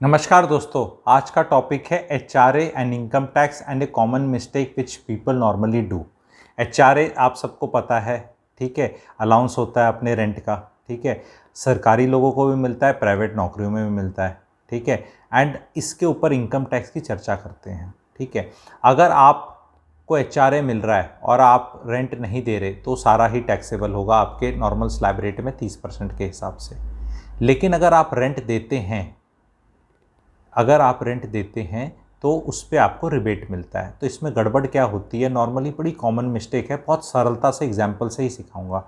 नमस्कार दोस्तों, आज का टॉपिक है HRA and income tax and A common mistake which people normally do. HRA आप सबको पता है, ठीक है। अलाउंस होता है अपने रेंट का, ठीक है। सरकारी लोगों को भी मिलता है, प्राइवेट नौकरियों में भी मिलता है, ठीक है। एंड इसके ऊपर इनकम टैक्स की चर्चा करते हैं, ठीक है। अगर आपको एचआरए मिल रहा है और आप रेंट नहीं दे रहे तो सारा ही टैक्सेबल होगा आपके नॉर्मल स्लैब रेट में 30% के हिसाब से। लेकिन अगर आप रेंट देते हैं तो उस पर आपको रिबेट मिलता है। तो इसमें गड़बड़ क्या होती है, नॉर्मली बड़ी कॉमन मिस्टेक है। बहुत सरलता से एग्जांपल से ही सिखाऊंगा।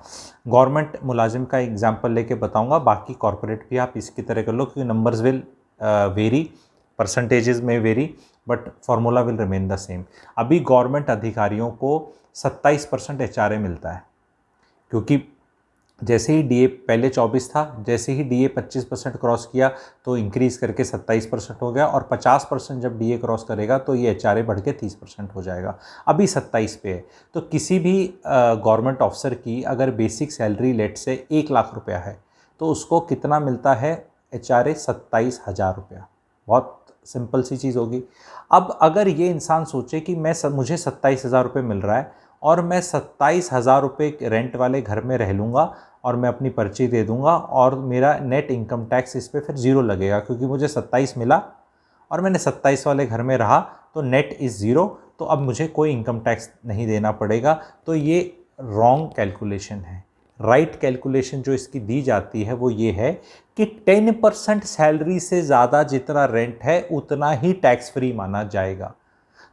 गवर्नमेंट मुलाजिम का एग्जांपल लेके बताऊंगा, बाकी कॉर्पोरेट भी आप इसकी तरह कर लो क्योंकि नंबर्स विल वेरी, परसेंटेजेस में very, but formula will remain the same. अभी गवर्नमेंट अधिकारियों को 27% एचआरए मिलता है, क्योंकि जैसे ही डीए पहले 24 था, जैसे ही डीए 25% क्रॉस किया तो इंक्रीज़ करके 27% हो गया, और 50% जब डीए क्रॉस करेगा तो ये एचआरए बढ़ के 30% हो जाएगा। अभी 27 पे है। तो किसी भी गवर्नमेंट ऑफिसर की अगर बेसिक सैलरी लेट से 1 लाख रुपया है तो उसको कितना मिलता है एचआरए? 27,000 रुपया। बहुत सिंपल सी चीज़ होगी। अब अगर ये इंसान सोचे कि मुझे 27,000 रुपये मिल रहा है और मैं 27,000 रुपये रेंट वाले घर में रह लूँगा और मैं अपनी पर्ची दे दूंगा और मेरा नेट इनकम टैक्स इस पर फिर ज़ीरो लगेगा, क्योंकि मुझे 27 मिला और मैंने 27 वाले घर में रहा तो नेट इज़ ज़ीरो, तो अब मुझे कोई इनकम टैक्स नहीं देना पड़ेगा। तो ये रॉन्ग कैलकुलेशन है। राइट कैलकुलेशन जो इसकी दी जाती है वो ये है कि 10% सैलरी से ज़्यादा जितना रेंट है उतना ही टैक्स फ्री माना जाएगा।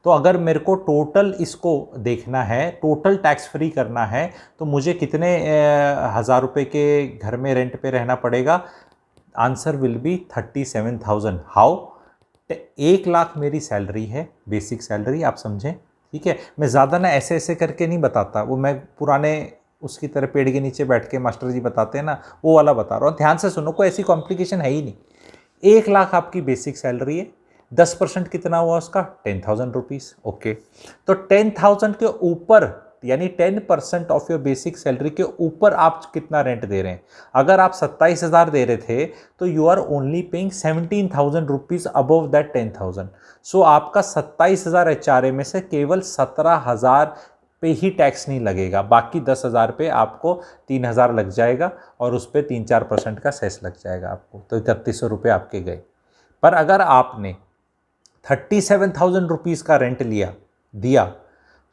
तो अगर मेरे को टोटल इसको देखना है, टोटल टैक्स फ्री करना है, तो मुझे कितने 1,000 रुपये के घर में रेंट पे रहना पड़ेगा? Answer will be 37,000। How? 1 lakh मेरी सैलरी है, बेसिक सैलरी, आप समझें, ठीक है। मैं ज़्यादा ना ऐसे ऐसे करके नहीं बताता, वो मैं पुराने उसकी तरह पेड़ के नीचे बैठ के मास्टर जी बताते हैं ना, वो वाला बता रहा हूँ। ध्यान से सुनो, कोई ऐसी कॉम्प्लिकेशन है ही नहीं। 1 लाख आपकी बेसिक सैलरी है, 10% कितना हुआ उसका? 10,000 रुपीज़। ओके, तो 10,000 के ऊपर, यानी 10% ऑफ योर बेसिक सैलरी के ऊपर आप कितना रेंट दे रहे हैं? अगर आप 27,000 दे रहे थे तो you are only paying 17,000 rupees above that 10,000। So आपका 27,000 एचआरए में से केवल 17,000 पे ही टैक्स नहीं लगेगा, बाकी 10,000 पे आपको 3,000 लग जाएगा और उस पर 3-4% का सेस लग जाएगा आपको, तो 3,300 रुपये आपके गए। पर अगर आपने 37,000 रुपीज़ का रेंट दिया,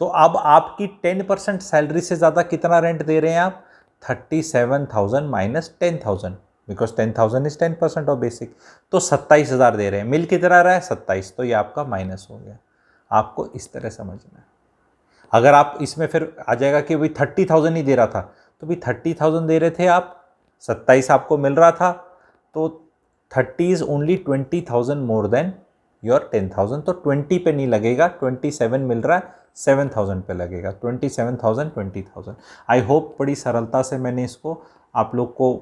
तो अब आपकी 10% सैलरी से ज़्यादा कितना रेंट दे रहे हैं आप? 37,000 minus 10,000, because 10,000 is 10% of basic, तो 27,000 दे रहे हैं। मिल कितना रहा है? 27, तो ये आपका माइनस हो गया। आपको इस तरह समझना है। अगर आप इसमें फिर आ जाएगा कि भाई 30,000 ही दे रहा था, तो भाई 30,000 दे रहे थे आप, 27 आपको मिल रहा था, तो 30 is only 20,000 more than your 10,000, तो 20 पे नहीं लगेगा, 27 मिल रहा है, 7,000 पे लगेगा। 27,000 20,000। आई होप बड़ी सरलता से मैंने इसको आप लोग को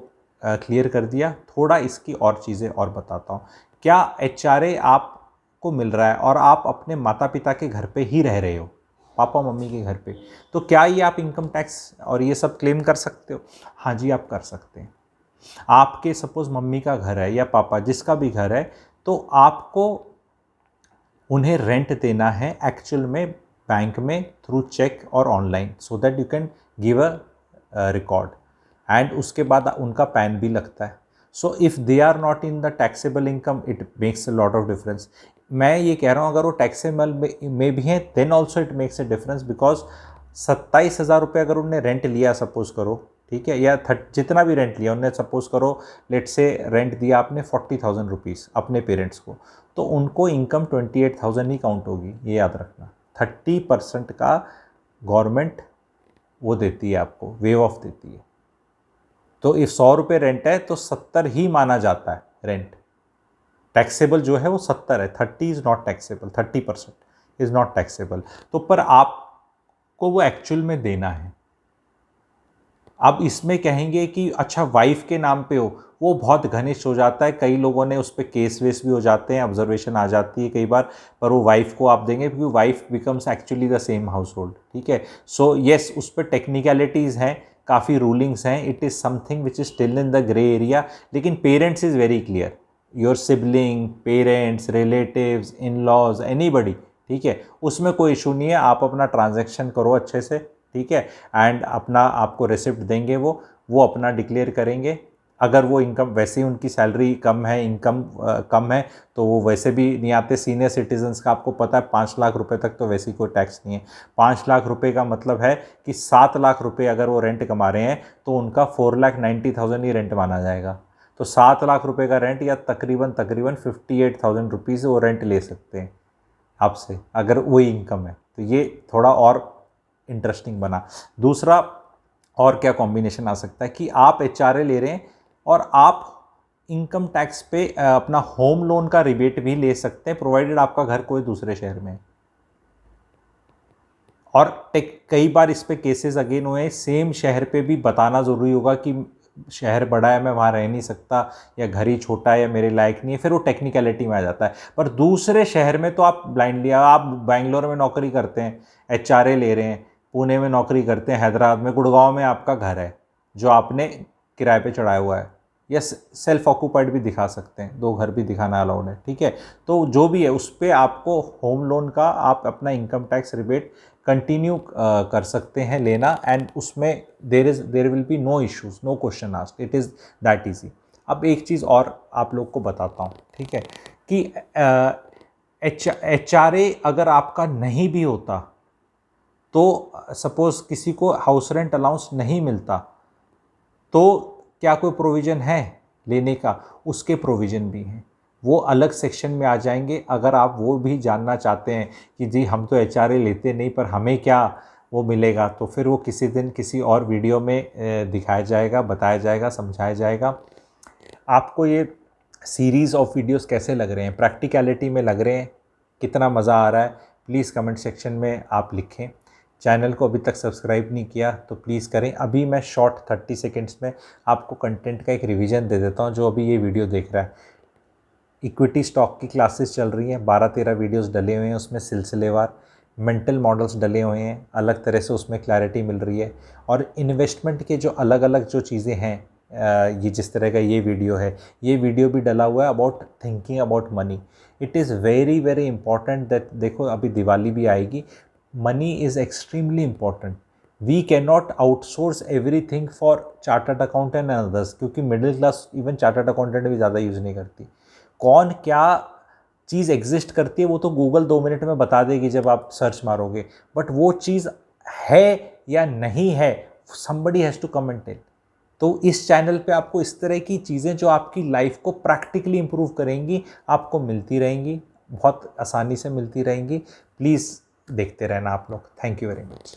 क्लियर कर दिया। थोड़ा इसकी और चीज़ें और बताता हूँ। क्या एचआरए आपको मिल रहा है और आप अपने माता पिता के घर पे ही रह रहे हो, पापा मम्मी के घर पे, तो क्या ये आप इनकम टैक्स और ये सब क्लेम कर सकते हो? हाँ जी, आप कर सकते हैं। आपके सपोज मम्मी का घर है या पापा, जिसका भी घर है, तो आपको उन्हें रेंट देना है एक्चुअल में बैंक में थ्रू चेक और online, so that you can give a record, and उसके बाद उनका पैन भी लगता है। So if they are not in the taxable income, it makes a lot of difference. मैं ये कह रहा हूँ, अगर वो टैक्सेबल में भी हैं then also it makes a difference, because 27,000 रुपये अगर उन्होंने रेंट लिया, सपोज करो, ठीक है, या जितना भी रेंट लिया उन्होंने, सपोज करो लेट से रेंट दिया आपने 40,000 रुपीज़ अपने पेरेंट्स को, तो उनको इनकम 28,000 ही काउंट होगी, ये याद रखना। 30% का गवर्नमेंट वो देती है आपको, वेव ऑफ देती है। तो इफ 100 रुपये रेंट है तो 70 ही माना जाता है रेंट। टैक्सेबल जो है वो 70 है, 30 is not taxable, 30% is not taxable. तो पर आपको वो एक्चुअल में देना है। अब इसमें कहेंगे कि अच्छा वाइफ के नाम पे हो, वो बहुत घनिष्ठ हो जाता है, कई लोगों ने उस पर केस वेस भी हो जाते हैं, ऑब्जर्वेशन आ जाती है कई बार, पर वो वाइफ को आप देंगे क्योंकि wife becomes actually the same house hold, ठीक है। सो येस, उस पर टेक्निकलिटीज़ हैं, काफ़ी रूलिंग्स हैं, it is something which is still in the grey area, लेकिन parents is very clear. Your sibling, parents, relatives, in laws, anybody, ठीक है, उसमें कोई इशू नहीं है। आप अपना ट्रांजैक्शन करो अच्छे से, ठीक है, एंड अपना आपको रिसिप्ट देंगे, वो अपना डिक्लेयर करेंगे। अगर वो इनकम वैसे ही उनकी सैलरी कम है, इनकम कम है, तो वो वैसे भी नहीं आते। सीनियर सिटीजन्स का आपको पता है 5 लाख रुपए तक तो वैसे ही कोई टैक्स नहीं है। 5 लाख रुपए का मतलब है कि 7 लाख रुपए अगर वो रेंट कमा रहे हैं तो उनका 4,90,000 ही रेंट माना जाएगा। तो 7 लाख रुपए का रेंट या तकरीबन 58,000 रुपीज़ वो रेंट ले सकते हैं आपसे, अगर वही इनकम है। तो ये थोड़ा और इंटरेस्टिंग बना। दूसरा और क्या कॉम्बिनेशन आ सकता है कि आप HRA ले रहे हैं और आप इनकम टैक्स पे अपना होम लोन का रिबेट भी ले सकते हैं, प्रोवाइडेड आपका घर कोई दूसरे शहर में है। और कई बार इस पे केसेस अगेन हुए, सेम शहर पे भी बताना ज़रूरी होगा कि शहर बड़ा है, मैं वहाँ रह नहीं सकता, या घर ही छोटा है, या मेरे लायक नहीं है, फिर वो टेक्निकलिटी में आ जाता है। पर दूसरे शहर में तो आप ब्लाइंडली, आप बैंगलोर में नौकरी करते हैं, HRA ले रहे हैं, पुणे में नौकरी करते हैं, हैदराबाद में, गुड़गांव में आपका घर है जो आपने किराए पे चढ़ाया हुआ है, या सेल्फ ऑक्यूपाइड भी दिखा सकते हैं, 2 घर भी दिखाना अलाउड है, ठीक है। तो जो भी है उस पर आपको होम लोन का आप अपना इनकम टैक्स रिबेट कंटिन्यू कर सकते हैं लेना, एंड उसमें there will be no issues, no question asked, it is that easy. अब एक चीज़ और आप लोग को बताता हूँ, ठीक है, कि HRA अगर आपका नहीं भी होता तो सपोज़ किसी को हाउस रेंट अलाउंस नहीं मिलता, तो क्या कोई प्रोविज़न है लेने का? उसके प्रोविज़न भी हैं, वो अलग सेक्शन में आ जाएंगे। अगर आप वो भी जानना चाहते हैं कि जी हम तो HRA लेते नहीं पर हमें क्या वो मिलेगा, तो फिर वो किसी दिन किसी और वीडियो में दिखाया जाएगा, बताया जाएगा, समझाया जाएगा। आपको ये सीरीज़ ऑफ वीडियोस कैसे लग रहे हैं, प्रैक्टिकलिटी में लग रहे हैं, कितना मज़ा आ रहा है, प्लीज़ कमेंट सेक्शन में आप लिखें। चैनल को अभी तक सब्सक्राइब नहीं किया तो प्लीज़ करें। अभी मैं शॉर्ट 30 सेकेंड्स में आपको कंटेंट का एक रिवीजन दे देता हूं जो अभी ये वीडियो देख रहा है। इक्विटी स्टॉक की क्लासेस चल रही हैं, 12-13 वीडियोस डले हुए हैं, उसमें सिलसिलेवार मेंटल मॉडल्स डले हुए हैं, अलग तरह से उसमें क्लैरिटी मिल रही है। और इन्वेस्टमेंट के जो अलग अलग जो चीज़ें हैं, ये जिस तरह का ये वीडियो है, ये वीडियो भी डला हुआ है about thinking about money. It is very very important that, देखो अभी दिवाली भी आएगी, money is extremely important. We cannot outsource everything for chartered accountant and others, क्योंकि middle class even chartered accountant भी ज़्यादा यूज़ नहीं करती। कौन क्या चीज़ एग्जिस्ट करती है वो तो गूगल 2 मिनट में बता देगी जब आप सर्च मारोगे, बट वो चीज़ है या नहीं है, somebody has to come and tell। तो इस चैनल पे आपको इस तरह की चीज़ें जो आपकी लाइफ को प्रैक्टिकली इम्प्रूव करेंगी आपको मिलती रहेंगी, बहुत आसानी से मिलती रहेंगी। प्लीज़ देखते रहना आप लोग। Thank you very much.